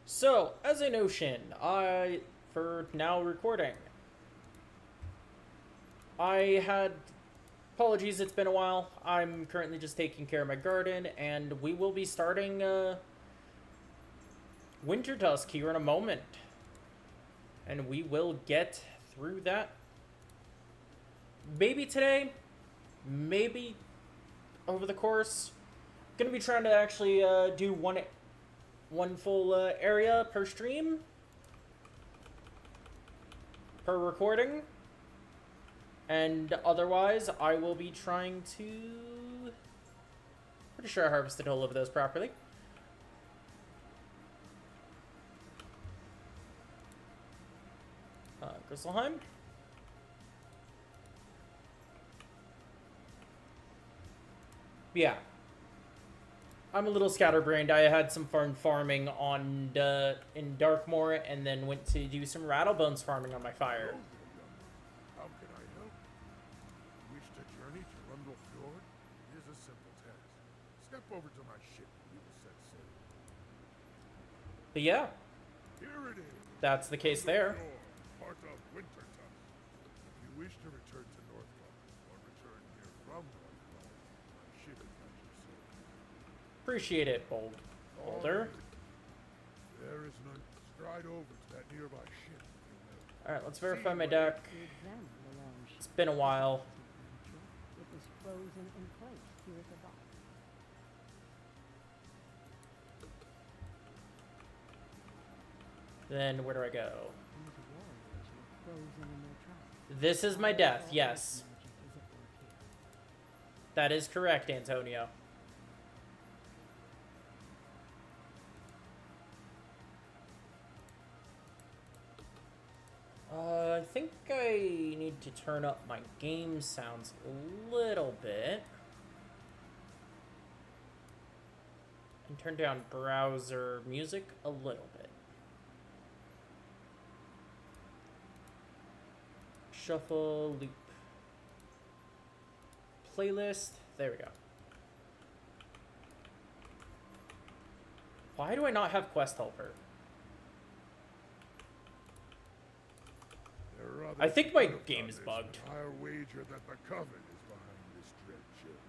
So, as a notion, for now recording, I had, apologies, it's been a while. I'm currently just taking care of my garden, and we will be starting, Winter Dusk here in a moment. And we will get through that. Maybe today, maybe over the course. Gonna be trying to actually, do one full, area per stream, per recording. And otherwise, I will be trying to... Pretty sure I harvested all of those properly. Grisselheim. Yeah. I'm a little scatterbrained. I had some farming on in Darkmoor, and then went to do some Rattlebones farming on my fire. How can I help? You wish to journey to Hrundle Fjord? It is a simple task. Step over to my ship and we will set sail. But yeah, Here it is. that's the case Hrundle there. Fjord, part of Winter Tusk. If you wish to return to Northgard, or return here from Northgard, my ship is at your service. Appreciate it, Boulder. There is none. Stride over to that nearby ship, if you will. Alright, let's verify my deck. Examine the long It's been a while. It was frozen in place here at the dock. Then where do I go? These warriors were frozen in their tracks. This is my death, All yes. magic is at work here. That is correct, Antonio. I think I need to turn up my game sounds a little bit. And turn down browser music a little bit. Shuffle, loop. Playlist, there we go. Why do I not have Quest Helper? There are I others think who my could have game done is this, bugged. but I'll wager that the Coven is behind this dread ship.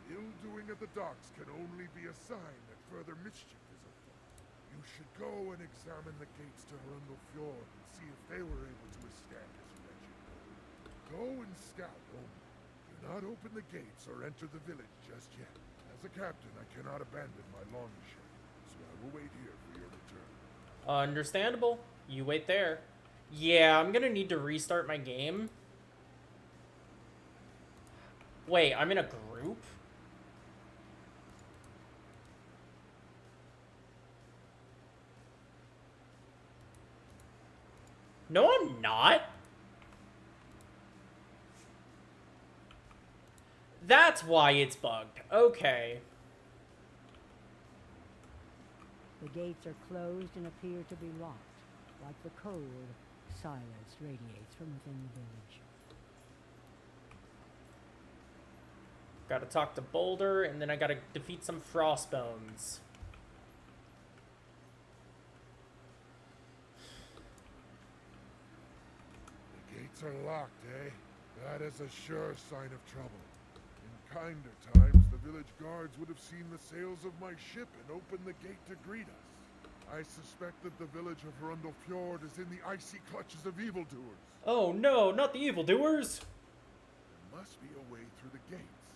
Ill-doing at the docks can only be a sign that further mischief is afoot. You should go and examine the gates to Hrundle Fjord and see if they were able to withstand this wretched cold. Go and scout only. Do not open the gates or enter the village just yet. As a captain, I cannot abandon my longship, so I will wait here for your return. Understandable. You wait there. Yeah, I'm gonna need to restart my game. Wait, I'm in a group? No, I'm not. That's why it's bugged. Okay. The gates are closed and appear to be locked, like the cold silence radiates from within the village. Gotta talk to Boulder, and then I gotta defeat some Frostbones. The gates are locked, eh? That is a sure sign of trouble. In kinder times, the village guards would have seen the sails of my ship and opened the gate to greet us. I suspect that the village of Hrundle Fjord is in the icy clutches of evildoers. Oh no, not the evildoers! There must be a way through the gates.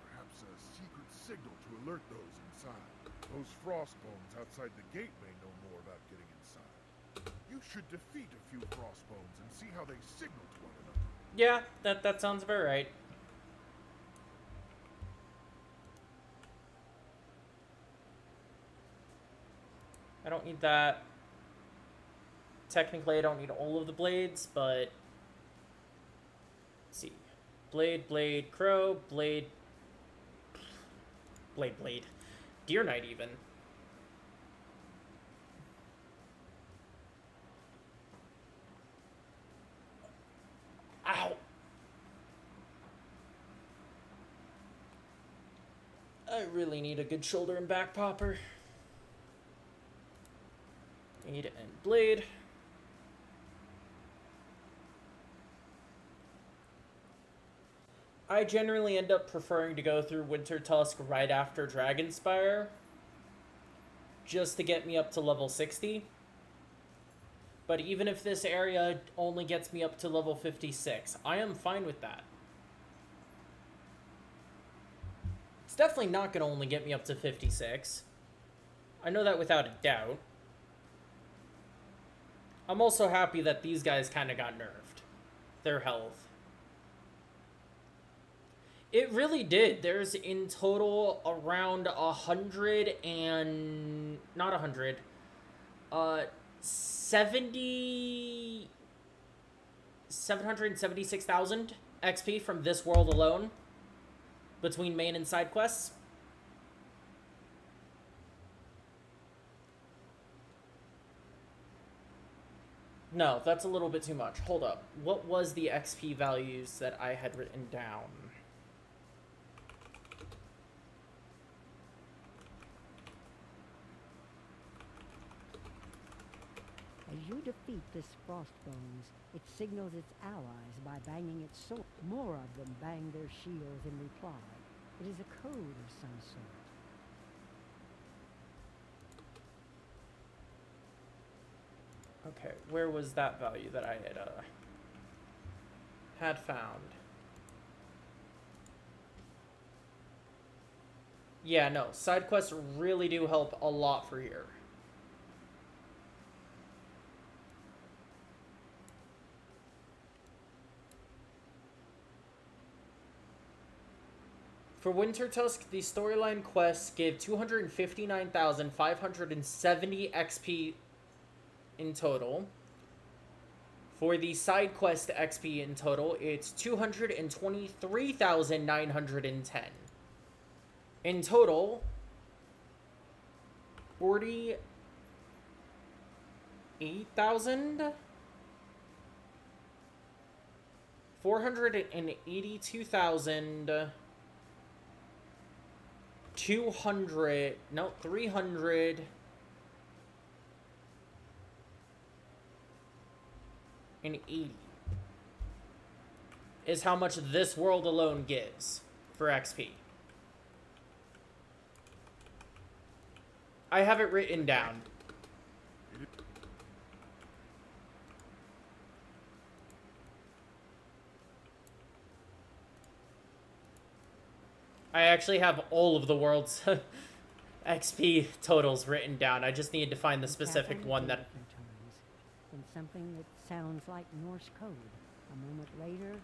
Perhaps a secret signal to alert those inside. Those frostbones outside the gate may know more about getting inside. You should defeat a few frostbones and see how they signal to one another. Yeah, that sounds about right. I don't need that. Technically, I don't need all of the blades, but... Let's see. Blade, crow, blade... Blade. Deer Knight, even. Ow! I really need a good shoulder and back popper. Aid and Blade. I generally end up preferring to go through Winter Tusk right after Dragonspire, just to get me up to level 60. But even if this area only gets me up to level 56, I am fine with that. It's definitely not going to only get me up to 56. I know that without a doubt. I'm also happy that these guys kind of got nerfed. Their health. It really did. There's in total around 100 and... Not 100. 776,000 XP from this world alone. Between main and side quests. No, that's a little bit too much. Hold up. What was the XP values that I had written down? As you defeat this Frostbones, it signals its allies by banging its sword. More of them bang their shields in reply. It is a code of some sort. Okay, where was that value that I had found? Yeah, no, side quests really do help a lot for here. For Winter Tusk, the storyline quests give 259,570 XP in total. For the side quest XP in total, it's 223,910. In total, 48,000? 482,000... 200, no, 380 is how much this world alone gives for XP. I have it written down. I actually have all of the world's XP totals written down. I just need to find the specific one that... And something that sounds like Norse code. A moment later,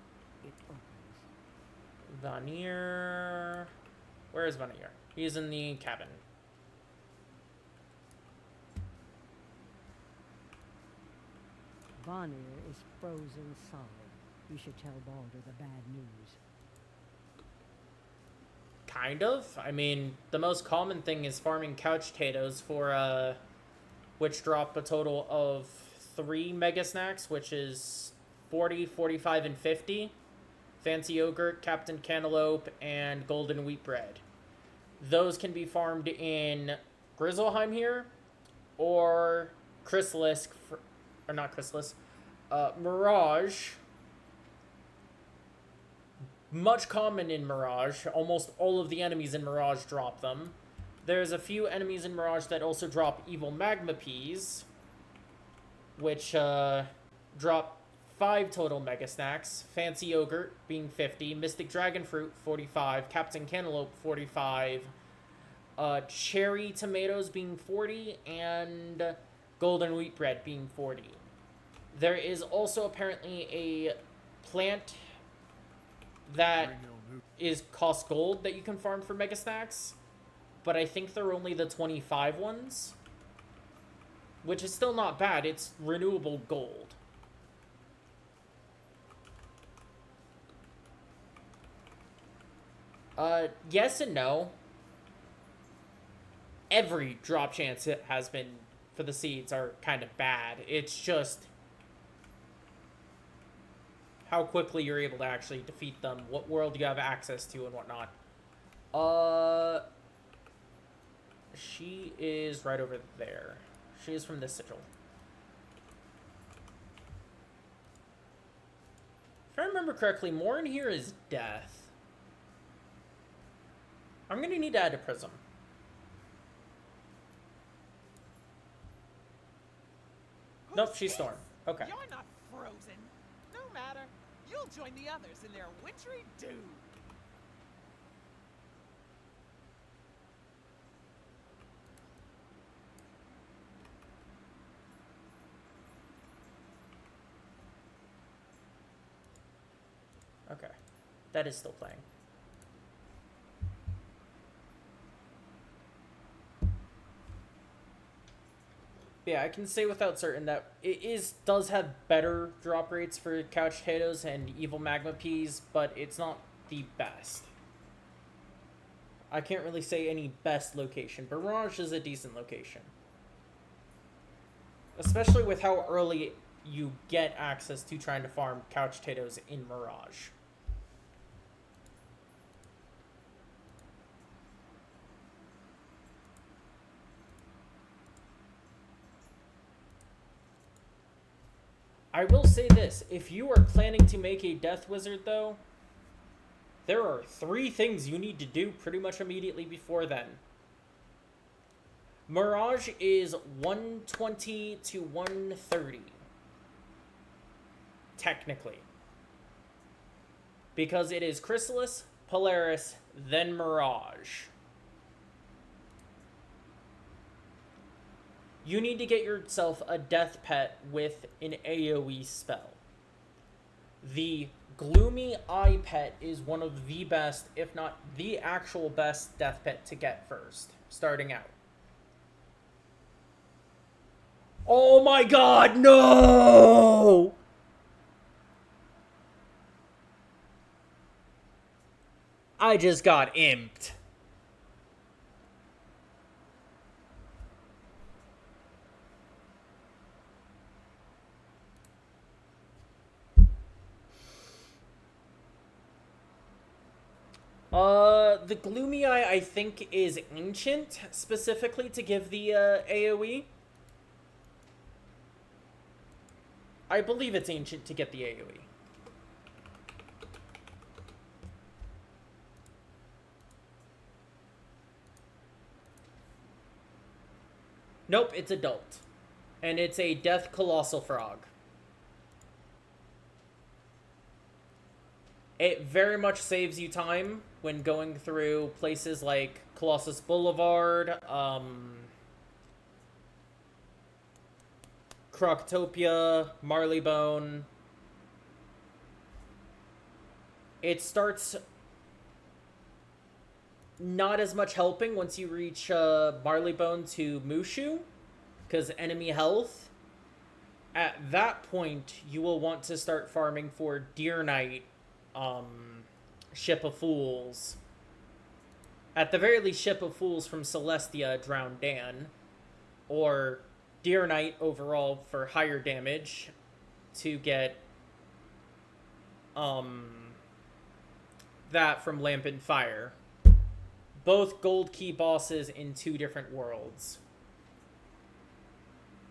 it opens. Vanir... Where is Vanir? He's in the cabin. Vanir is frozen solid. You should tell Baldur the bad news. Kind of. I mean, the most common thing is farming couch potatoes for, which drop a total of 3 mega snacks, which is 40, 45, and 50. Fancy Yogurt, Captain Cantaloupe, and Golden Wheat Bread. Those can be farmed in Grizzleheim here, or Chrysalis, or not Chrysalis, Mirage. Much common in Mirage. Almost all of the enemies in Mirage drop them. There's a few enemies in Mirage that also drop Evil Magma Peas, which drop 5 total Mega Snacks. Fancy Yogurt being 50, Mystic Dragon Fruit 45, Captain Cantaloupe 45, Cherry Tomatoes being 40, and Golden Wheat Bread being 40. There is also apparently a plant that costs gold that you can farm for Mega Snacks, but I think they're only the 25 ones, which is still not bad. It's renewable gold. Yes and no. Every drop chance it has been for the seeds are kind of bad. It's just how quickly you're able to actually defeat them, what world you have access to, and whatnot. She is right over there. She is from this sigil. remember correctly, more in here is death. I'm gonna need to add a prism. Nope, she's Storm. Okay. You're not frozen. No matter. You'll join the others in their wintry doom. Okay. That is still playing. Yeah, I can say without certain that it does have better drop rates for couch potatoes and evil magma peas, but it's not the best. I can't really say any best location. Barrage is a decent location. Especially with how early you get access to trying to farm couch potatoes in Mirage. I will say this, if you are planning to make a Death Wizard, though, there are 3 things you need to do pretty much immediately before then. Mirage is 120 to 130. Technically. Because it is Chrysalis, Polaris, then Mirage. You need to get yourself a death pet with an AoE spell. The Gloomy Eye pet is one of the best, if not the actual best death pet to get first, starting out. Oh my god, no! I just got imped. The Gloomy Eye, I think, is Ancient, specifically, to give the, AoE. I believe it's Ancient to get the AoE. Nope, it's Adult. And it's a Death Colossal Frog. It very much saves you time when going through places like Colossus Boulevard, Croctopia, Marleybone. It starts not as much helping once you reach Marleybone to Mushu, because enemy health. At that point, you will want to start farming for Deer Knight, Ship of Fools. At the very least, Ship of Fools from Celestia, Drowned Dan. Or Deer Knight overall for higher damage to get that from Lamp and Fire. Both gold key bosses in 2 different worlds.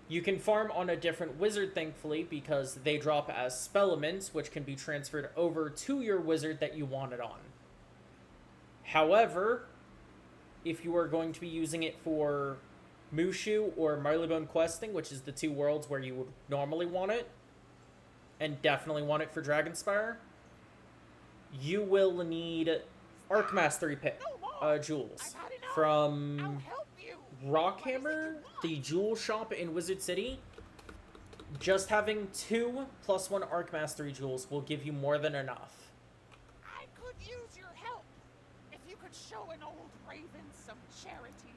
You can farm on a different wizard, thankfully, because they drop as spellements, which can be transferred over to your wizard that you want it on. However, if you are going to be using it for Mushu or Marleybone questing, which is the 2 worlds where you would normally want it, and definitely want it for Dragonspire, you will need Arc Mastery jewels from Rockhammer, the jewel shop in Wizard City. Just having 2 +1 Arc Mastery jewels will give you more than enough. I could use your help. If you could show an old raven some charity.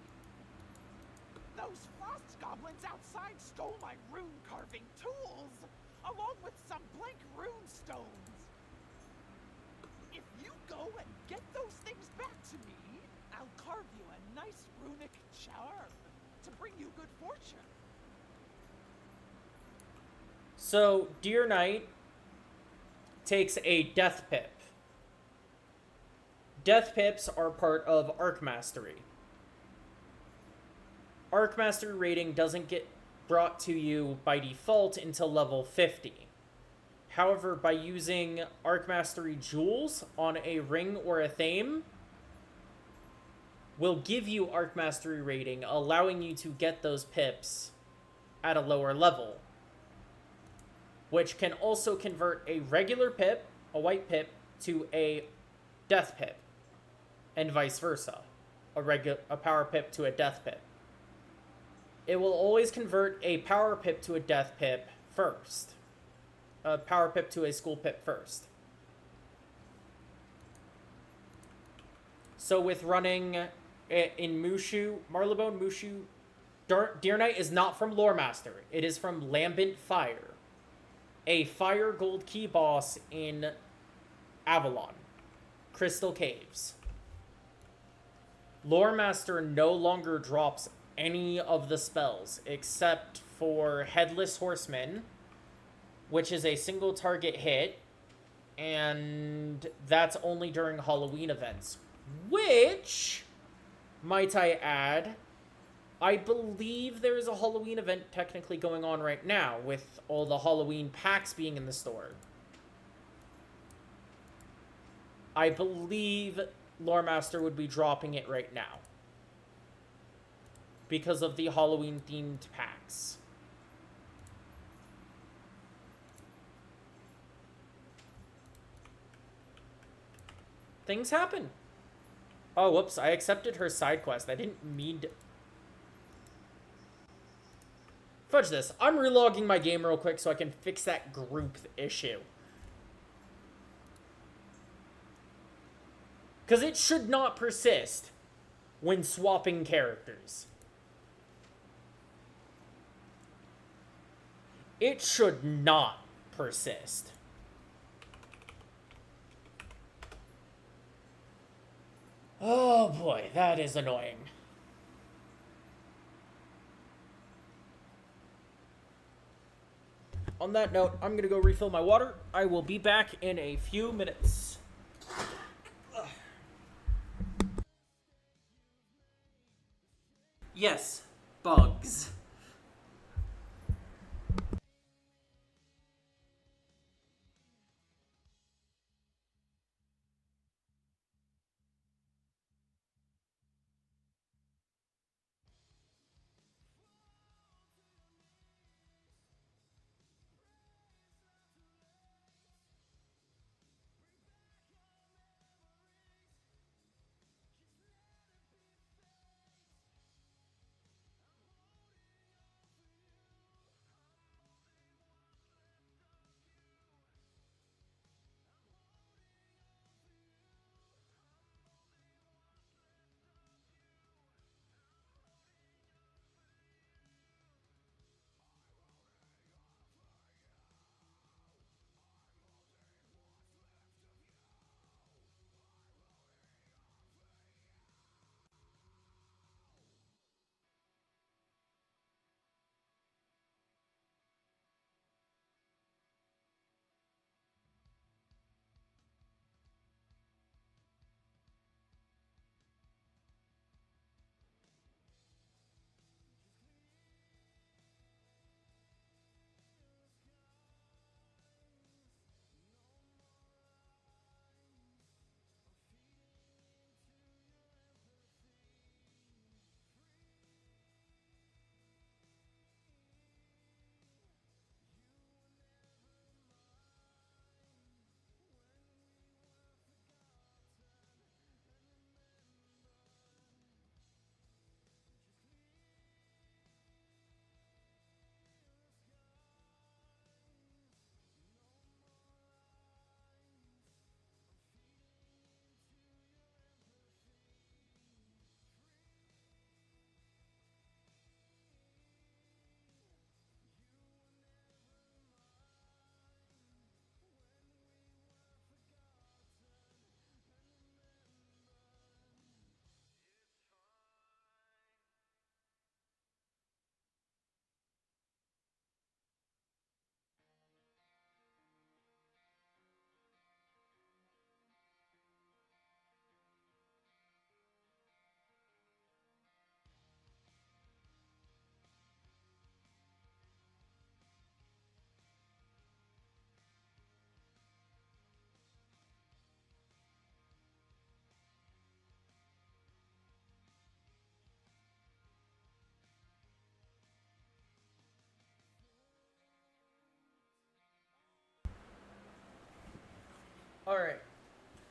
Those frost goblins outside stole my rune carving tools, along with some blank rune stones. If you go and get those things back to me, I'll carve you a nice runic charm to bring you good fortune. So, Deer Knight takes a Death Pip. Death Pips are part of Arc Mastery. Arc Mastery rating doesn't get brought to you by default until level 50. However, by using Arc Mastery Jewels on a ring or a theme, will give you Arc Mastery rating, allowing you to get those pips at a lower level, which can also convert a regular pip, a white pip, to a death pip, and vice versa, a power pip to a death pip. It will always convert a power pip to a death pip first. A power pip to a school pip first. So with running in Mushu, Marlebone, Mushu, Deer Knight is not from Lore Master. It is from Lambent Fire, a fire gold key boss in Avalon, Crystal Caves. Lore Master no longer drops any of the spells except for Headless Horseman, which is a single target hit, and that's only during Halloween events. Which, might I add, I believe there is a Halloween event technically going on right now with all the Halloween packs being in the store. I believe Lore Master would be dropping it right now because of the Halloween themed packs. Things happen. Oh, whoops, I accepted her side quest. I didn't mean to... Fudge this. I'm relogging my game real quick so I can fix that group issue. Because it should not persist when swapping characters. It should not persist. Oh boy, that is annoying. On that note, I'm gonna go refill my water. I will be back in a few minutes. Yes, bugs. Alright.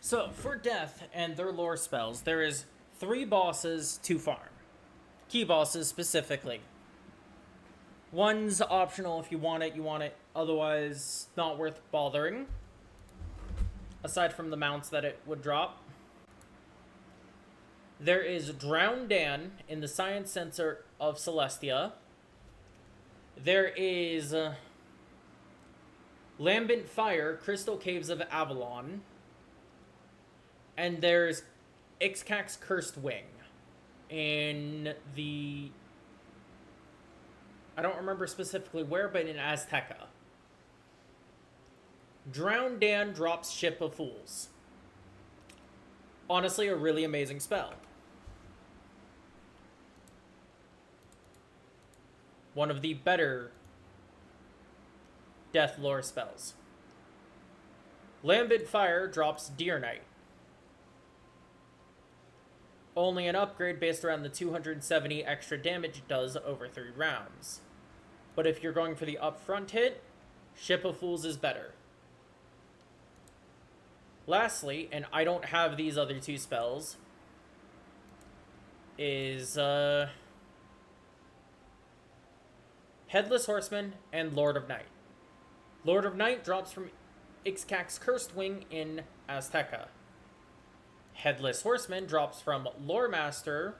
So, for Death and their lore spells, there is 3 bosses to farm. Key bosses, specifically. One's optional if you want it, you want it. Otherwise, not worth bothering. Aside from the mounts that it would drop. There is Drowned Dan in the Science Center of Celestia. There is Lambent Fire, Crystal Caves of Avalon. And there's Ixcac's Cursed Wing in the... I don't remember specifically where, but in Azteca. Drowned Dan drops Ship of Fools. Honestly, a really amazing spell. One of the better Death lore spells. Lambent Fire drops Deer Knight. Only an upgrade based around the 270 extra damage it does over 3 rounds. But if you're going for the upfront hit, Ship of Fools is better. Lastly, and I don't have these other 2 spells, is Headless Horseman and Lord of Night. Lord of Night drops from Ixcac's Cursed Wing in Azteca. Headless Horseman drops from Lore Master,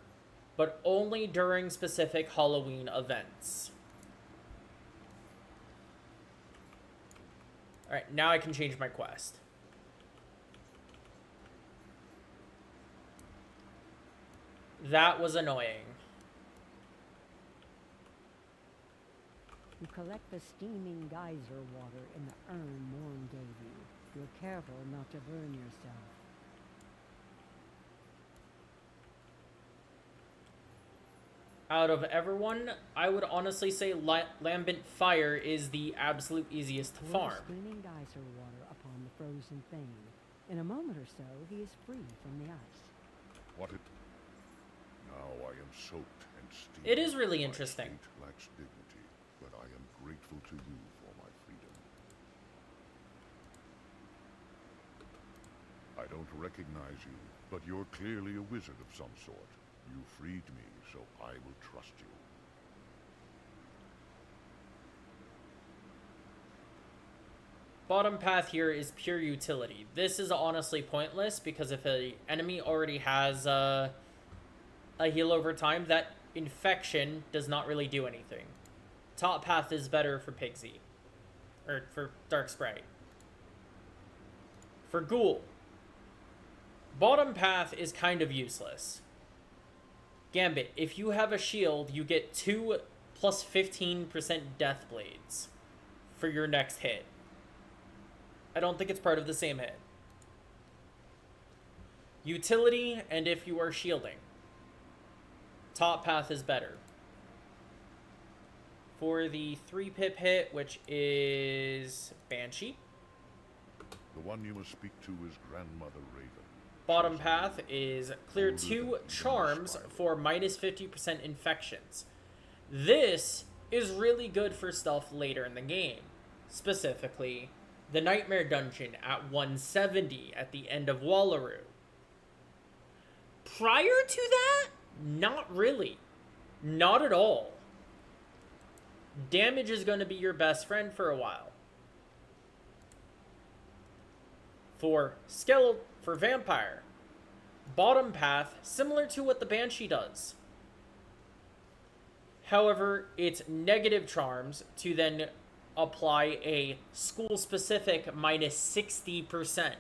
but only during specific Halloween events. Alright, now I can change my quest. That was annoying. You collect the steaming geyser water in the urn Morn gave you. You're careful not to burn yourself. Out of everyone, I would honestly say Lambent Fire is the absolute easiest to Pour farm. steaming geyser water upon the frozen thing. In a moment or so, he is free from the ice. What it... Now I am soaked and steamed. It is really My interesting. state lacks dignity, but I am grateful to you for my freedom. I don't recognize you, but you're clearly a wizard of some sort. You freed me, so I will trust you. Bottom path here is pure utility. This is honestly pointless because if an enemy already has a heal over time, that infection does not really do anything. Top path is better for Pigsy. Or for Dark Sprite. For Ghoul, bottom path is kind of useless. Gambit, if you have a shield, you get 2 plus 15% death blades for your next hit. I don't think it's part of the same hit. Utility, and if you are shielding. Top path is better. For the 3-pip hit, which is Banshee. The one you must speak to is Grandmother Raven. Bottom path is clear 2 charms for minus 50% infections. This is really good for stuff later in the game. Specifically, the Nightmare Dungeon at 170 at the end of Wallaroo. Prior to that, not really. Not at all. Damage is going to be your best friend for a while. For Vampire, bottom path, similar to what the Banshee does. However, it's negative charms to then apply a school-specific minus 60%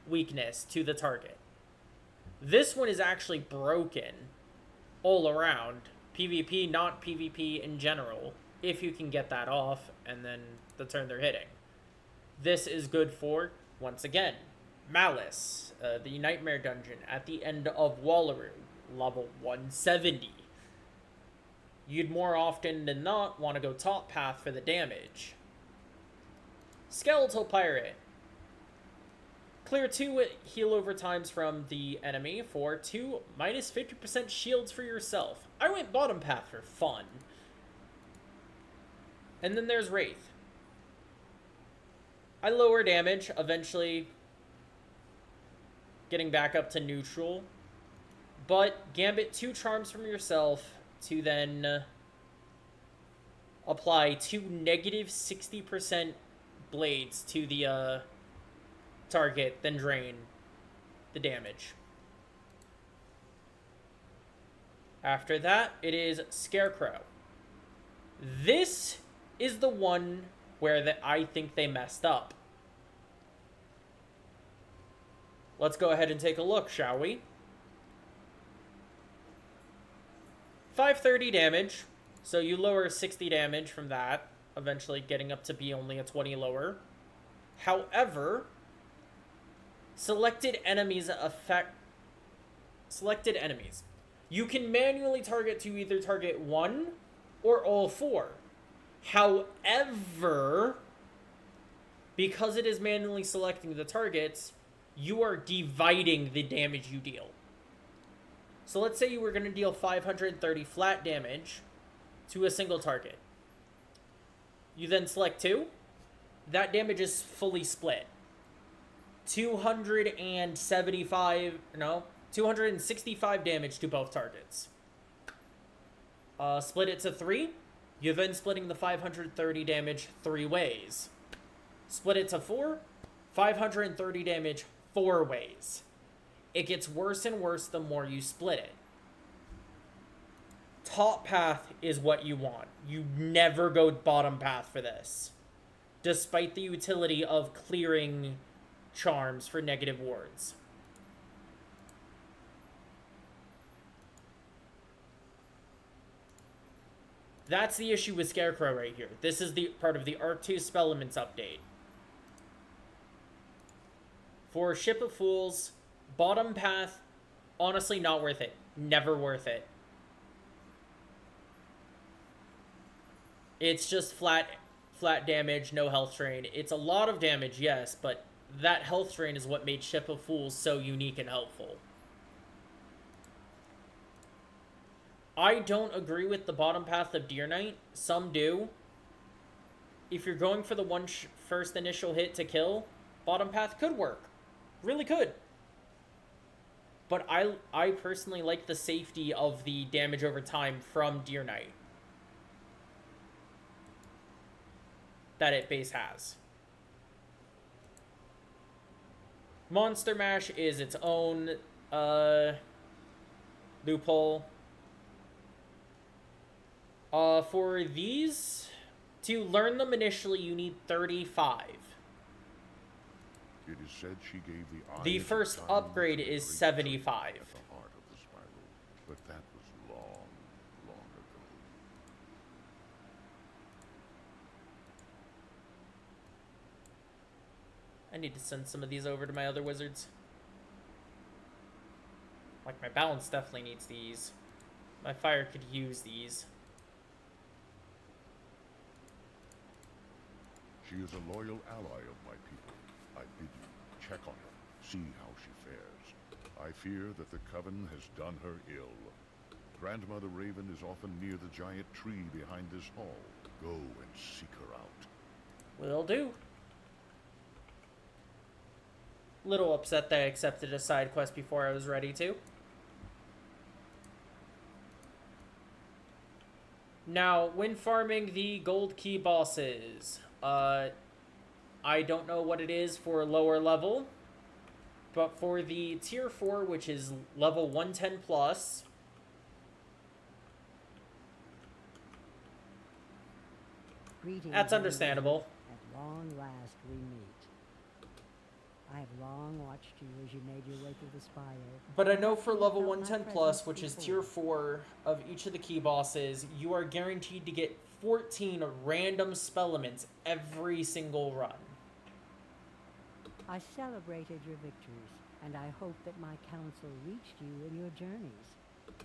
weakness to the target. This one is actually broken all around. PvP, not PvP in general, if you can get that off, and then the turn they're hitting. This is good for, once again, Malice, the Nightmare Dungeon at the end of Wallaroo, level 170. You'd more often than not want to go top path for the damage. Skeletal Pirate. Clear 2 heal over times from the enemy for 2 minus 50% shields for yourself. I went bottom path for fun. And then there's Wraith. I lower damage, eventually getting back up to neutral. But gambit 2 charms from yourself to then apply 2 negative 60% blades to the target, then drain the damage. After that, it is Scarecrow. This is the one where I think they messed up. Let's go ahead and take a look, shall we? 530 damage, so you lower 60 damage from that, eventually getting up to be only a 20 lower. However, selected enemies. You can manually target to either target 1 or all 4. However, because it is manually selecting the targets, you are dividing the damage you deal. So let's say you were going to deal 530 flat damage to a single target. You then select 2. That damage is fully split. 265 damage to both targets. Split it to 3. You're then splitting the 530 damage 3 ways. Split it to 4. 530 damage 4 ways. It gets worse and worse the more you split it. Top path is what you want. You never go bottom path for this, despite the utility of clearing charms for negative wards. That's the issue with Scarecrow right here. This is the part of the Arc 2 Spellements update. For Ship of Fools, bottom path, honestly not worth it. Never worth it. It's just flat damage, no health drain. It's a lot of damage, yes, but that health drain is what made Ship of Fools so unique and helpful. I don't agree with the bottom path of Deer Knight. Some do. If you're going for the first initial hit to kill, bottom path could work. Really could. But I personally like the safety of the damage over time from Deer Knight that it base has. Monster Mash is its own loophole. For these, to learn them initially, you need 35. It is said she gave The first upgrade is 75. At the heart of the spiral, but that was long, long ago. I need to send some of these over to my other wizards. Like, my balance definitely needs these. My fire could use these. She is a loyal ally of my people. I bid you check on her, see how she fares. I fear that the Coven has done her ill. Grandmother Raven is often near the giant tree behind this hall. Go and seek her out. Will do. Little upset that I accepted a side quest before I was ready to. Now, when farming the gold key bosses, I don't know what it is for lower level, but for the tier 4, which is level 110 plus, Greetings, that's understandable. At long last we meet. I have long watched you as you made your way through the spire. But I know for level 110 plus, which is tier 4 of each of the key bosses, you are guaranteed to get 14 random spellements every single run. I celebrated your victories, and I hope that my counsel reached you in your journeys.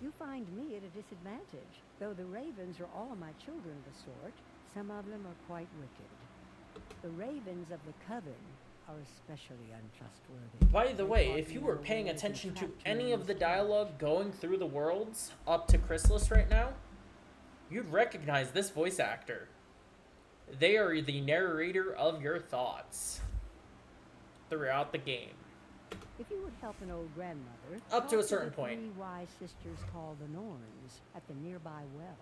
You find me at a disadvantage. Though the ravens are all my children of a sort, some of them are quite wicked. The ravens of the Coven are especially untrustworthy. By the way, if you were paying attention to any of the dialogue going through the worlds up to Chrysalis right now, you'd recognize this voice actor. They are the narrator of your thoughts throughout the game. If you would help an old grandmother, Up to a talk certain the point. 3 wise sisters called the Norns at the nearby well.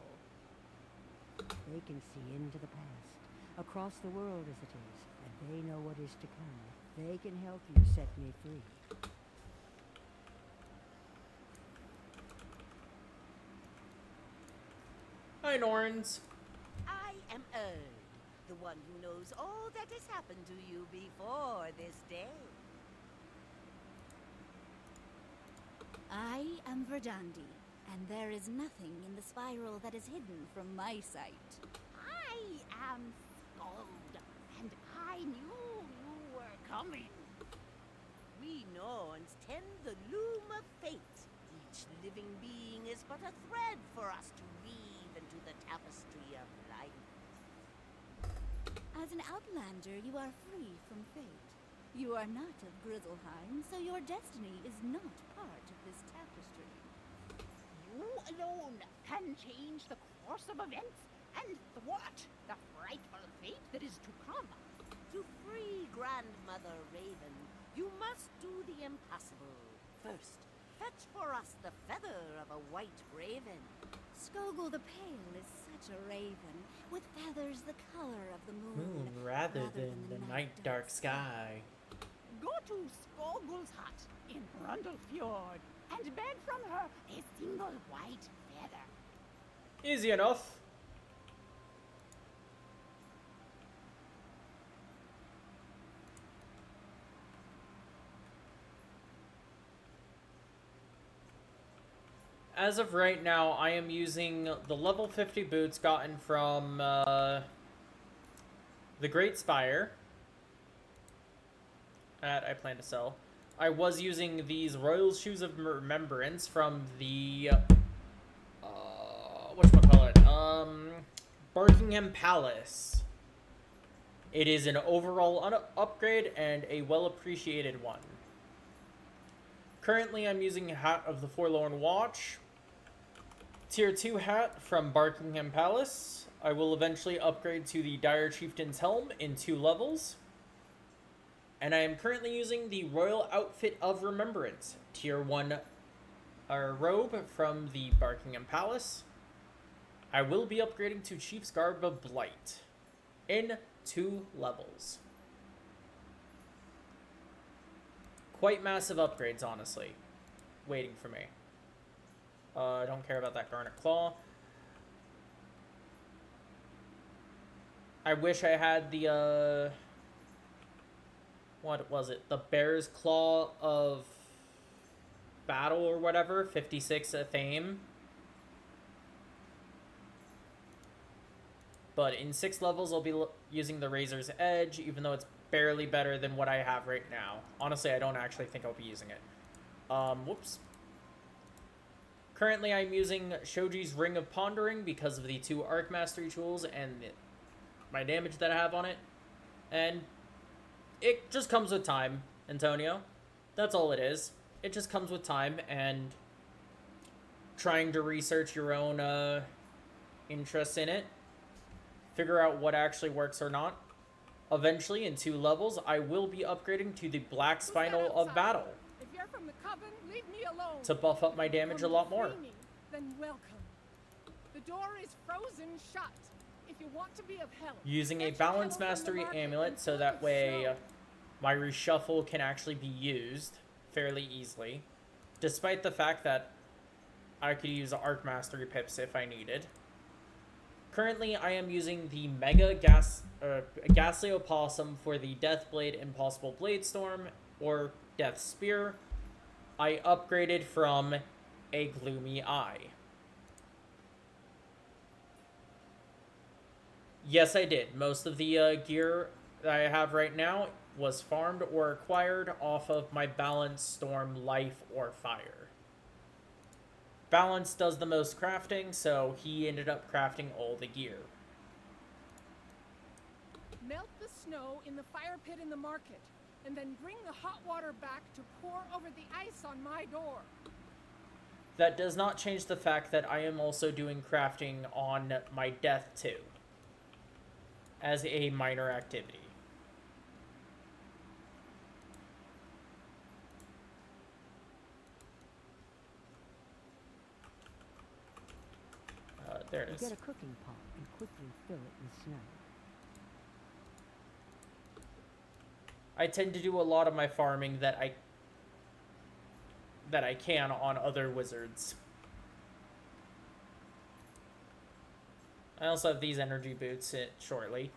They can see into the past, across the world as it is, and they know what is to come. They can help you set me free. Hi, Norns. I am Erd, the one who knows all that has happened to you before this day. I am Verdandi, and there is nothing in the spiral that is hidden from my sight. I am Skald, and I knew you were coming. We Norns tend the loom of fate. Each living being is but a thread for us to weave into the tapestry of life. As an outlander, you are free from fate. You are not of Grizzleheim, so your destiny is not part of this tapestry. You alone can change the course of events and thwart the frightful fate that is to come. To free Grandmother Raven, you must do the impossible. First, fetch for us the feather of a white raven. Skogul the Pale is such a raven, with feathers the color of the Moon rather than the night dark sky. Go to Skogul's hut in Hrundle Fjord and beg from her a single white feather. Easy enough. As of right now, I am using the level 50 boots gotten from the Great Spire that I plan to sell. I was using these Royal Shoes of Remembrance from the whatchamacallit, Buckingham Palace. It is an overall upgrade and a well-appreciated one. Currently, I'm using Hat of the Forlorn Watch. Tier 2 hat from Buckingham Palace. I will eventually upgrade to the Dire Chieftain's Helm in 2 levels. And I am currently using the Royal Outfit of Remembrance, Tier 1 robe from the Buckingham Palace. I will be upgrading to Chief's Garb of Blight in 2 levels. Quite massive upgrades, honestly, waiting for me. I don't care about that Garnet Claw. I wish I had the, what was it? The Bear's Claw of Battle or whatever, 56 Thame. But in 6 levels, I'll be using the Razor's Edge, even though it's barely better than what I have right now. Honestly, I don't actually think I'll be using it. Whoops. Currently, I'm using Shoji's Ring of Pondering because of the 2 Arc Mastery tools and my damage that I have on it. And it just comes with time, Antonio. That's all it is. It just comes with time and trying to research your own interests in it. Figure out what actually works or not. Eventually, in 2 levels, I will be upgrading to the Black Spinal of Battle. If you're from the Coven, leave me alone. To buff up my damage a lot more. Me, then welcome. The door is frozen shut. If you want to be of help, Using a Balance Mastery Amulet so that way my reshuffle can actually be used fairly easily. Despite the fact that I could use Arc Mastery pips if I needed. Currently, I am using the Mega Ghastly Opossum for the Deathblade Impossible Blade Storm or Death Spear. I upgraded from a Gloomy Eye. Yes, I did. Most of the gear that I have right now was farmed or acquired off of my Balance, Storm, Life, or Fire. Balance does the most crafting, so he ended up crafting all the gear. melt the snow in the fire pit in the market, and then bring the hot water back to pour over the ice on my door. That does not change the fact that I am also doing crafting on my death too, as a minor activity. There it You is. get a cooking pot and quickly fill it with snow. I tend to do a lot of my farming that I can on other wizards. I also have these energy boots shortly.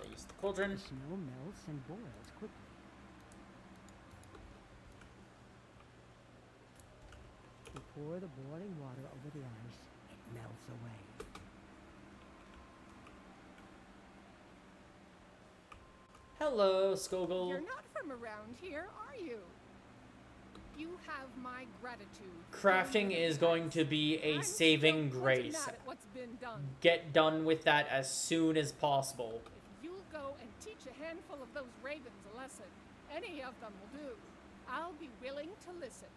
Use the cauldron. The snow melts and boils quickly. You pour the boiling water over the ice. It melts away. Hello, Skogul. You're not from around here, are you? You have my gratitude. Crafting is going to be a I'm saving still grace. mad at what's been done. Get done with that as soon as possible. If you'll go and teach a handful of those ravens a lesson, any of them will do. I'll be willing to listen.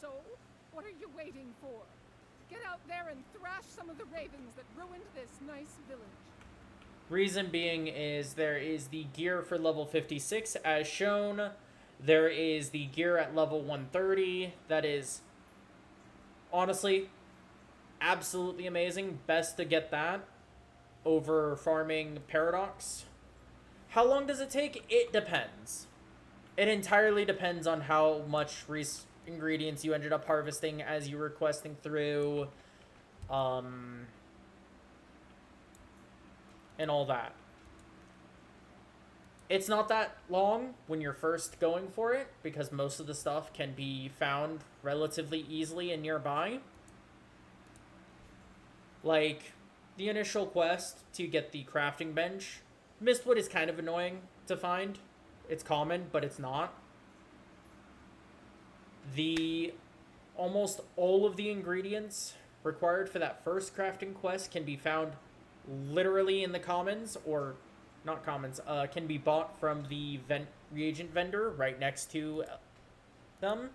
So, what are you waiting for? Get out there and thrash some of the ravens that ruined this nice village. Reason being is there is the gear for level 56 as shown. There is the gear at level 130 that is honestly absolutely amazing. Best to get that over farming Paradox. How long does it take? It depends. It entirely depends on how much ingredients you ended up harvesting as you were questing through, and all that. It's not that long when you're first going for it, because most of the stuff can be found relatively easily and nearby. Like, the initial quest to get the crafting bench. Mistwood is kind of annoying to find. It's common, but it's not. Almost all of the ingredients required for that first crafting quest can be found literally in the commons, or not commons, can be bought from the reagent vendor right next to them.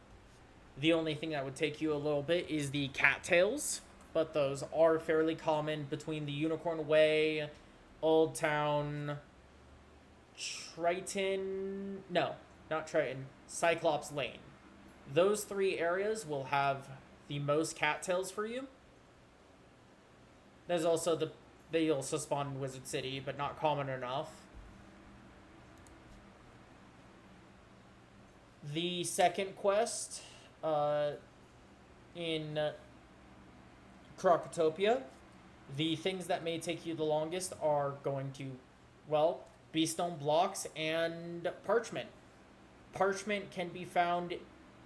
The only thing that would take you a little bit is the cattails, but those are fairly common between the Unicorn Way, Old Town, Triton, no, not Triton, Cyclops Lane. Those three areas will have the most cattails for you. There's also they also spawn in Wizard City, but not common enough. The second quest in Crocotopia, the things that may take you the longest are going to, well, be stone blocks and parchment. Parchment can be found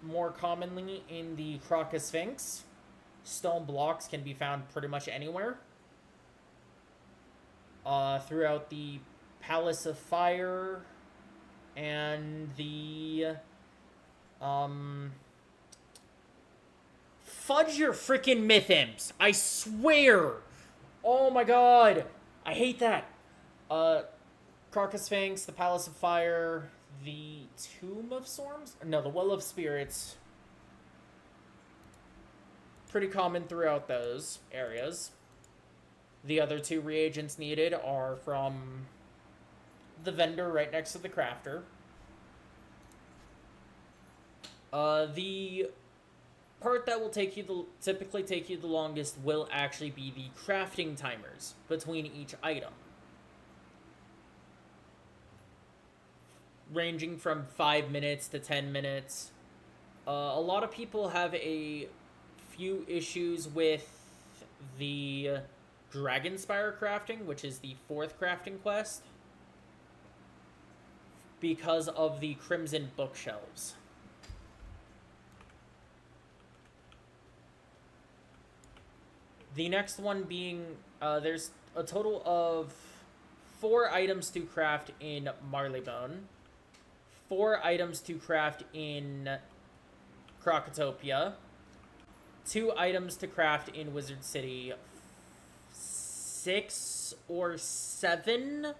more commonly in the Croca Sphinx. Stone blocks can be found pretty much anywhere. Throughout the Palace of Fire and the fudge your freaking myth imps. I swear. Oh my god. I hate that. Croca Sphinx, the Palace of Fire, the Tomb of Storms? No, the Well of Spirits. Pretty common throughout those areas. The other two reagents needed are from the vendor right next to the crafter. The part that will typically take you the longest will actually be the crafting timers between each item. Ranging from 5 minutes to 10 minutes. A lot of people have a few issues with the Dragonspire crafting, which is the fourth crafting quest, because of the Crimson bookshelves. The next one being, there's a total of 4 items to craft in Marleybone, 4 items to craft in Crocotopia, 2 items to craft in Wizard City, 6 or 7?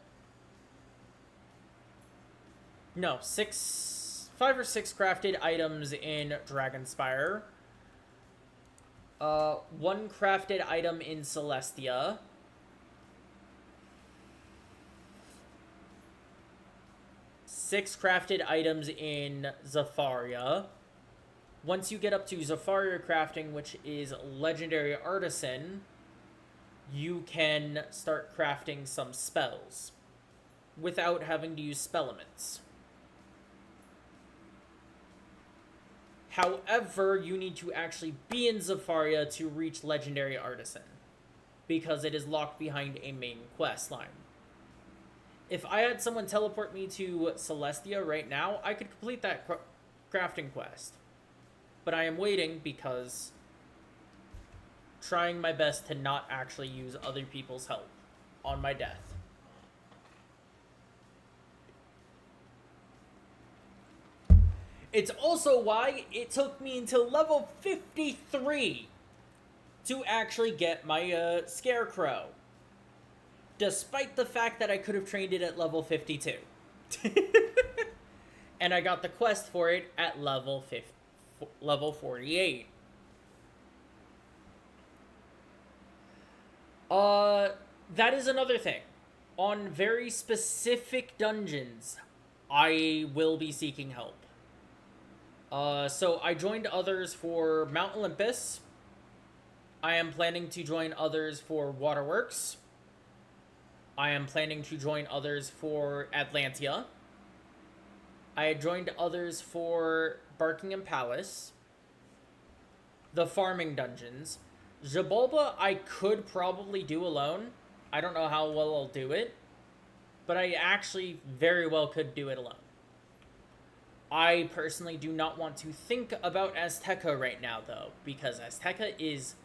No, 5 or 6 crafted items in Dragonspire. 1 crafted item in Celestia. 6 crafted items in Zafaria. once you get up to Zafaria crafting, which is Legendary Artisan, you can start crafting some spells without having to use spell elements. However, you need to actually be in Zafaria to reach Legendary Artisan, because it is locked behind a main quest line. If I had someone teleport me to Celestia right now, I could complete that crafting quest. But I am waiting because trying my best to not actually use other people's help on my death. It's also why it took me until level 53 to actually get my Scarecrow. Despite the fact that I could have trained it at level 52. And I got the quest for it at level 48. That is another thing. On very specific dungeons, I will be seeking help. So I joined others for Mount Olympus. I am planning to join others for Waterworks. I am planning to join others for Atlantia. I had joined others for Barkingham Palace. The farming dungeons. Xibalba I could probably do alone. I don't know how well I'll do it. But I actually very well could do it alone. I personally do not want to think about Azteca right now, though, because Azteca is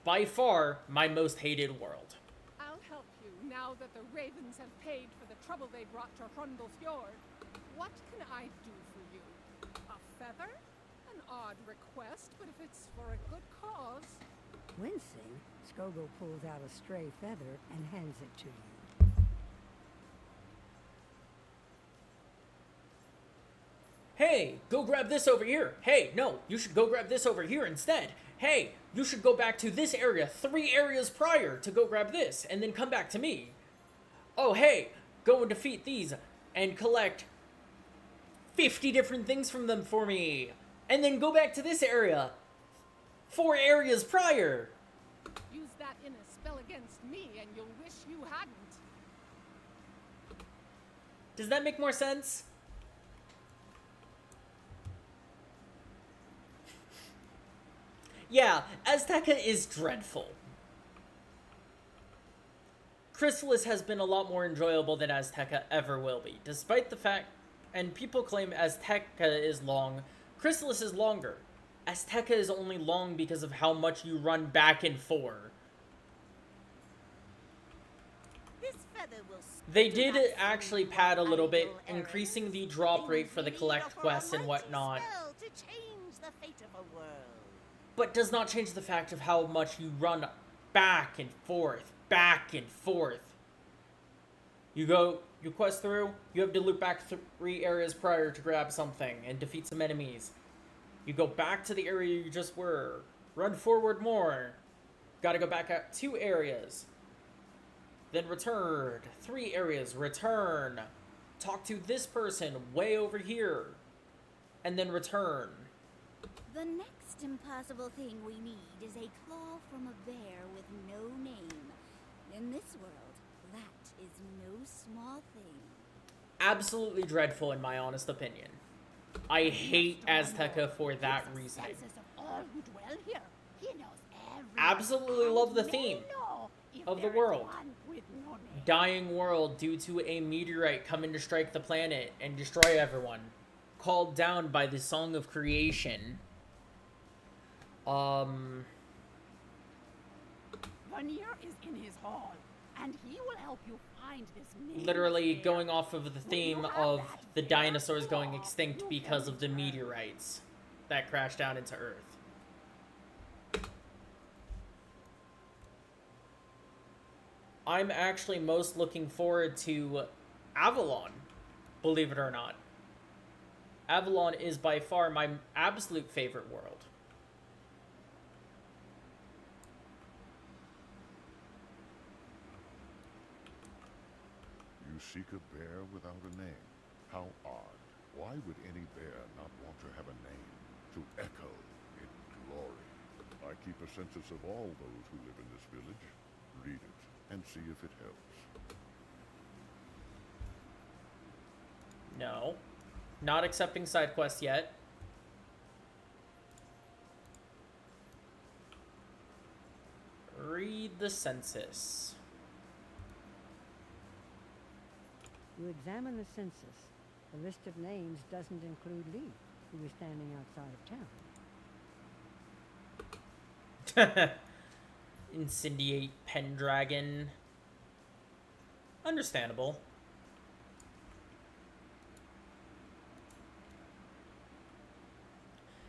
by far my most hated world. I'll help you now that the ravens have paid for the trouble they brought to Hrundle Fjord. What can I do for you? A feather? An odd request, but if it's for a good cause... Wincing, Skogo pulls out a stray feather and hands it to you. Hey, go grab this over here. Hey, no, you should go grab this over here instead. Hey, you should go back to this area 3 areas prior to go grab this, and then come back to me. Oh, hey, go and defeat these and collect 50 different things from them for me. And then go back to this area 4 areas prior. Use that in a spell against me, and you'll wish you hadn't. Does that make more sense? Yeah, Azteca is dreadful. Chrysalis has been a lot more enjoyable than Azteca ever will be, despite the fact, and people claim Azteca is long, Chrysalis is longer. Azteca is only long because of how much you run back and forth. This feather will They did actually pad a little bit, increasing the drop rate for the collect quests and whatnot, to change the fate of a world. but does not change the fact of how much you run back and forth, back and forth. You quest through, you have to loop back 3 areas prior to grab something and defeat some enemies. You go back to the area you just were, run forward more, gotta go back out 2 areas, then return, 3 areas, return, talk to this person way over here, and then return. The next impossible thing we need is a claw from a bear with no name. In this world, that is no small thing. Absolutely dreadful in my honest opinion. I hate Azteca for that reason. Absolutely love the theme of the world. Dying world due to a meteorite coming to strike the planet and destroy everyone. Called down by the Song of Creation. Vanir is in his hall, and he will help you find this literally going off of the theme of the dinosaurs going extinct because of the meteorites that crashed down into Earth. I'm actually most looking forward to Avalon, believe it or not. Avalon is by far my absolute favorite world. You seek a bear without a name. How odd. Why would any bear not want to have a name? to echo in glory. I keep a census of all those who live in this village. Read it and see if it helps. No. Not accepting side quests yet. Read the census. You examine the census. The list of names doesn't include Lee, who is standing outside of town. Incendiate Pendragon. Understandable.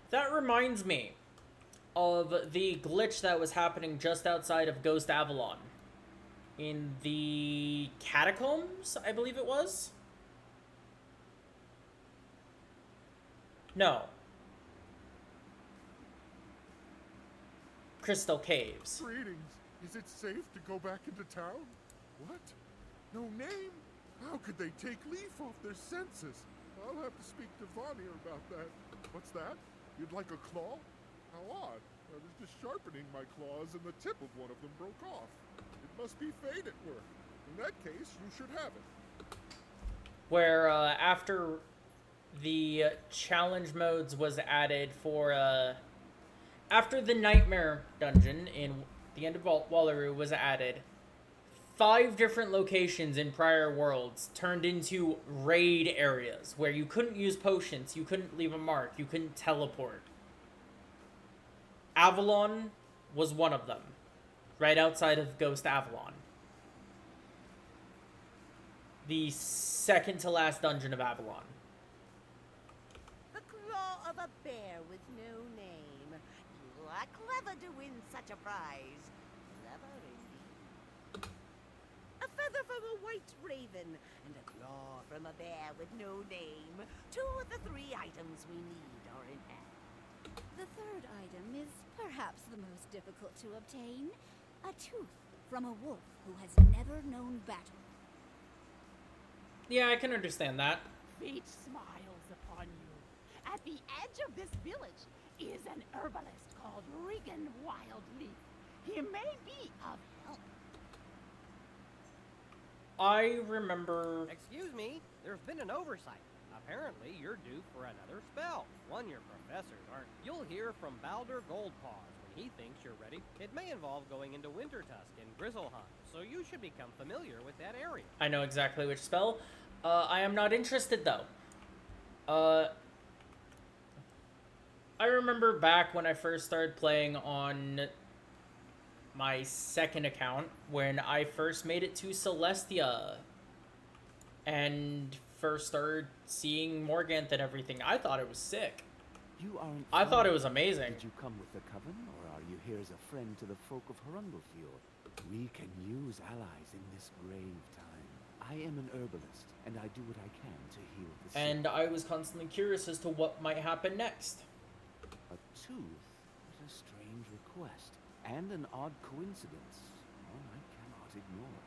That reminds me of the glitch that was happening just outside of Ghost Avalon. In the catacombs, I believe it was? No. Crystal Caves. Greetings. Is it safe to go back into town? What? No name? How could they take leaf off their census? I'll have to speak to Vonnier about that. What's that? You'd like a claw? How odd. I was just sharpening my claws and the tip of one of them broke off. It must be fate at work. In that case, you should have it. Where after the challenge modes was added for after the nightmare dungeon in the end of Wallaroo was added, 5 different locations in prior worlds turned into raid areas where you couldn't use potions, you couldn't leave a mark, you couldn't teleport. Avalon was one of them, right outside of Ghost Avalon. The second to last dungeon of Avalon. The claw of a bear with no name. You are clever to win such a prize. Clever indeed. A feather from a white raven and a claw from a bear with no name. 2 of the 3 items we need are in hand. The third item is perhaps the most difficult to obtain. A tooth from a wolf who has never known battle. Yeah, I can understand that. Fate smiles upon you. At the edge of this village is an herbalist called Regan Wildleaf. He may be of help. I remember... Excuse me, there's been an oversight. Apparently, you're due for another spell. One your professors aren't. You'll hear from Baldur Goldpaws when he thinks you're ready. It may involve going into Wintertusk and Grizzlehunt, so you should become familiar with that area. I know exactly which spell. I am not interested, though. I remember back when I first started playing on my second account, when I first made it to Celestia, and first started seeing Morganth and everything. I thought it was sick. You aren't. I thought it was amazing. Did you come with the coven, or are you here as a friend to the folk of Hrundle Fjord? We can use allies in this grave time. I am an herbalist, and I do what I can to heal the sick. And I was constantly curious as to what might happen next. A tooth is a strange request, and an odd coincidence, one I cannot ignore.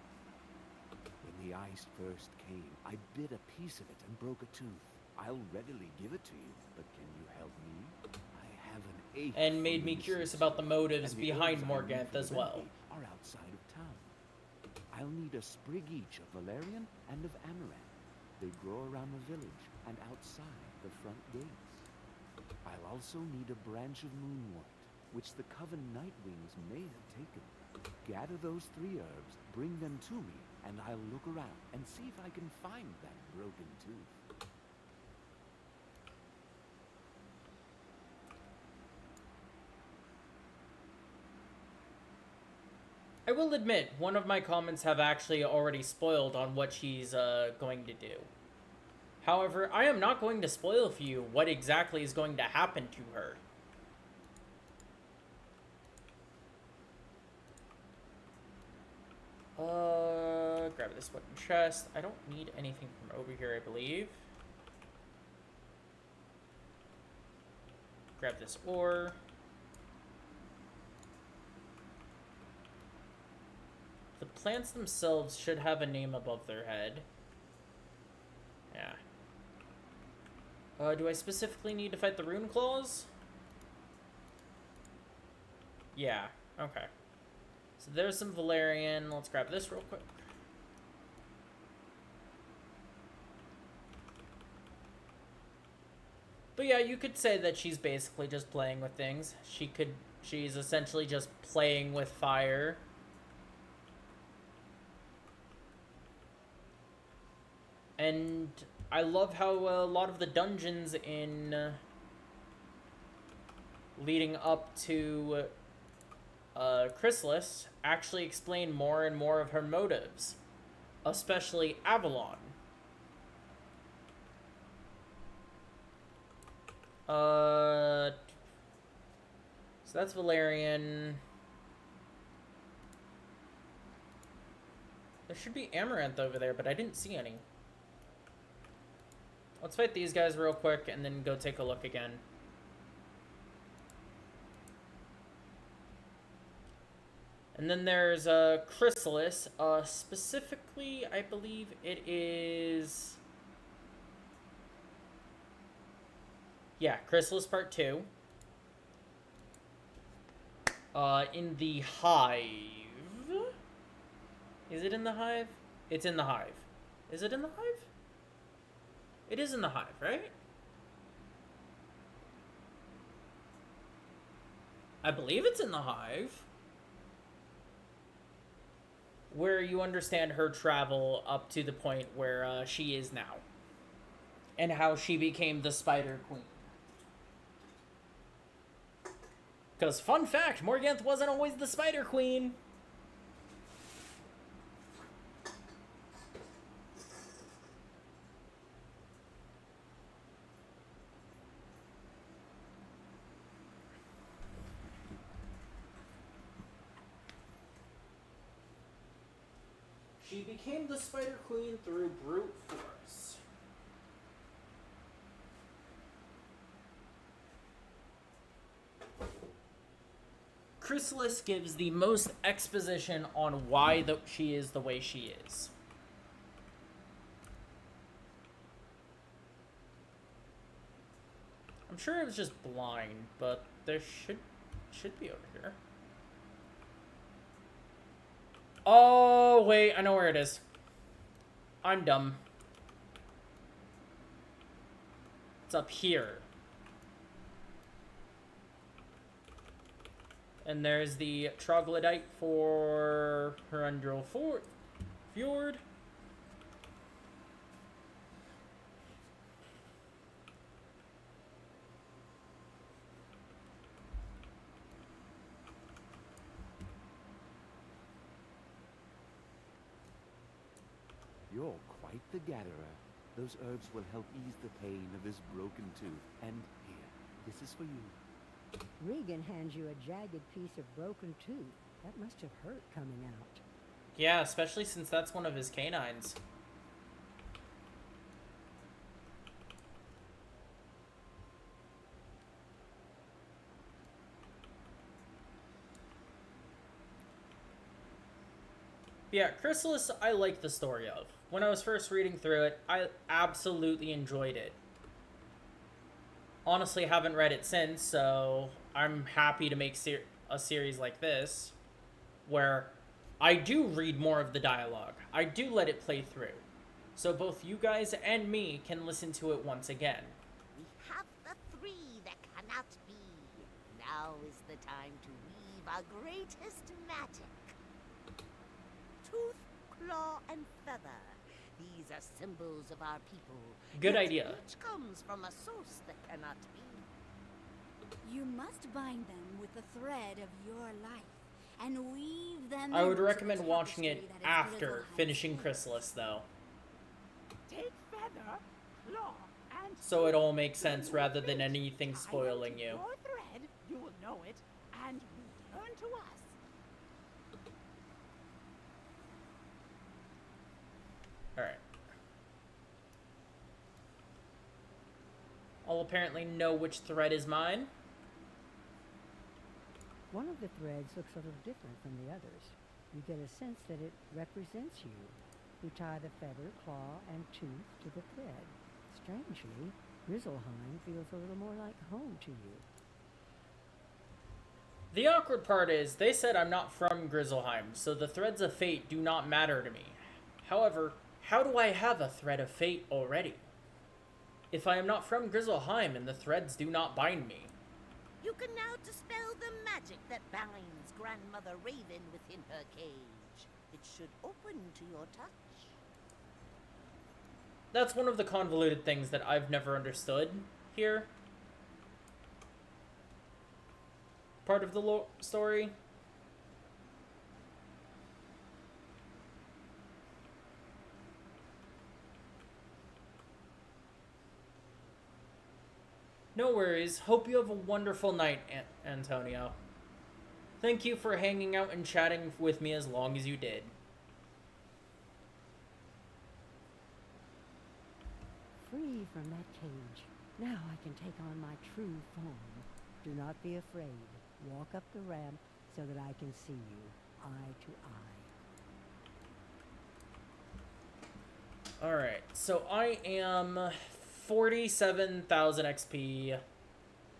When the ice first came, I bit a piece of it and broke a tooth. I'll readily give it to you, but can you help me? I have an ache. And made me for curious medicine, about the motives and the behind herbs I need Morganth for as the well. remedy are outside of town. I'll need a sprig each of valerian and of amaranth. They grow around the village and outside the front gates. I'll also need a branch of moonwort, which the coven nightwings may have taken. Gather those 3 herbs, bring them to me, and I'll look around and see if I can find that broken tooth. I will admit, one of my comments have actually already spoiled on what she's going to do. However, I am not going to spoil for you what exactly is going to happen to her. Grab this wooden chest. I don't need anything from over here, I believe. Grab this ore. The plants themselves should have a name above their head. Yeah. Do I specifically need to fight the rune claws? Yeah, okay. So there's some Valerian. Let's grab this real quick. But yeah, you could say that she's basically just playing with things. She's essentially just playing with fire. And I love how a lot of the dungeons in leading up to Chrysalis actually explain more and more of her motives, especially Avalon. So that's Valerian. There should be Amaranth over there, but I didn't see any. Let's fight these guys real quick and then go take a look again. And then there's Chrysalis. Specifically, I believe it is... Yeah, Chrysalis Part 2. In the Hive. Is it in the Hive? It's in the Hive. Is it in the Hive? It is in the Hive, right? I believe it's in the Hive. Where you understand her travel up to the point where she is now. And how she became the Spider Queen. Because, fun fact, Morganth wasn't always the Spider Queen. She became the Spider Queen through brute force. Chrysalis gives the most exposition on why she is the way she is. I'm sure it was just blind, but there should be over here. Oh, wait, I know where it is. I'm dumb. It's up here. And there's the troglodyte for Hrundle Fjord. You're quite the gatherer. Those herbs will help ease the pain of his broken tooth. And here, this is for you. Regan hands you a jagged piece of broken tooth. That must have hurt coming out. Yeah, especially since that's one of his canines. Yeah, Chrysalis, I like the story of. When I was first reading through it, I absolutely enjoyed it. Honestly, haven't read it since, so I'm happy to make a series like this, where I do read more of the dialogue. I do let it play through, so both you guys and me can listen to it once again. We have the three that cannot be. Now is the time to weave our greatest magic. Tooth, claw, and feather. These are symbols of our people. Good Yet idea. Each comes from a source that cannot be. You must bind them with the thread of your life and weave them. I would into the recommend watching it tapestry that is after Grizzlehide's finishing face. Chrysalis, though. Take feather, claw, and So it tooth. all makes sense rather than anything Tie spoiling into you. your thread, you will know it, and return to us. Alright. I'll apparently know which thread is mine. One of the threads looks a little different from the others. You get a sense that it represents you. You tie the feather, claw, and tooth to the thread. Strangely, Grizzleheim feels a little more like home to you. The awkward part is, they said I'm not from Grizzleheim, so the threads of fate do not matter to me. However, how do I have a thread of fate already? If I am not from Grizzleheim and the threads do not bind me. You can now dispel the magic that binds Grandmother Raven within her cage. It should open to your touch. That's one of the convoluted things that I've never understood here. Part of the story. No worries. Hope you have a wonderful night, Antonio. Thank you for hanging out and chatting with me as long as you did. Free from that cage. Now I can take on my true form. Do not be afraid. Walk up the ramp so that I can see you, eye to eye. Alright, so I am 47,000 XP.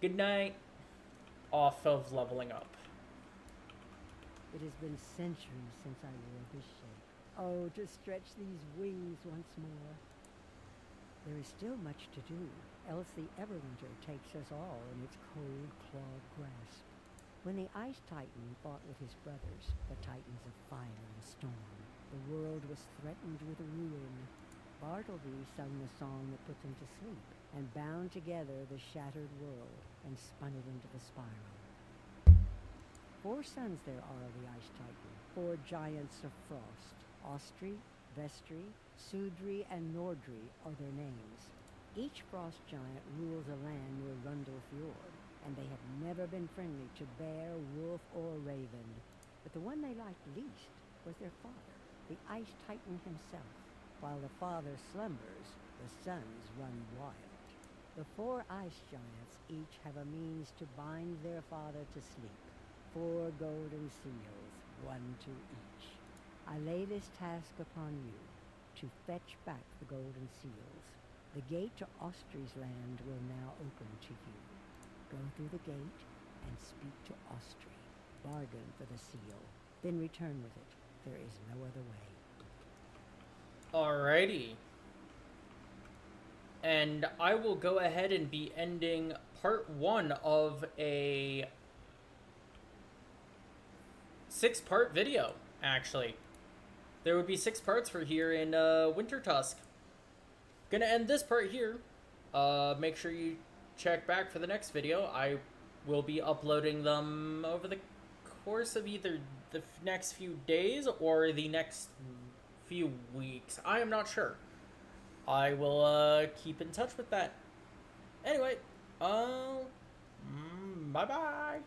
Good night. Off of leveling up. It has been centuries since I wore this shape. Oh, to stretch these wings once more. There is still much to do, else the Everwinter takes us all in its cold, clawed grasp. When the Ice Titan fought with his brothers, the Titans of Fire and Storm, the world was threatened with ruin. Bartleby sung the song that put them to sleep, and bound together the shattered world, and spun it into the spiral. 4 sons there are of the Ice Titan, 4 giants of frost. Austri, Vestri, Sudri, and Nordri are their names. Each frost giant rules a land near Hrundle Fjord, and they have never been friendly to bear, wolf, or raven. But the one they liked least was their father, the Ice Titan himself. While the father slumbers, the sons run wild. The 4 ice giants each have a means to bind their father to sleep. 4 golden seals, 1 to each. I lay this task upon you, to fetch back the golden seals. The gate to Austri's land will now open to you. Go through the gate and speak to Austri. Bargain for the seal, then return with it. There is no other way. Alrighty. And I will go ahead and be ending part 1 of a 6-part video, actually. There would be 6 parts for here in Winter Tusk. Gonna end this part here. Make sure you check back for the next video. I will be uploading them over the course of either the next few days or the next few weeks. I am not sure. I will keep in touch with that. Anyway, bye-bye.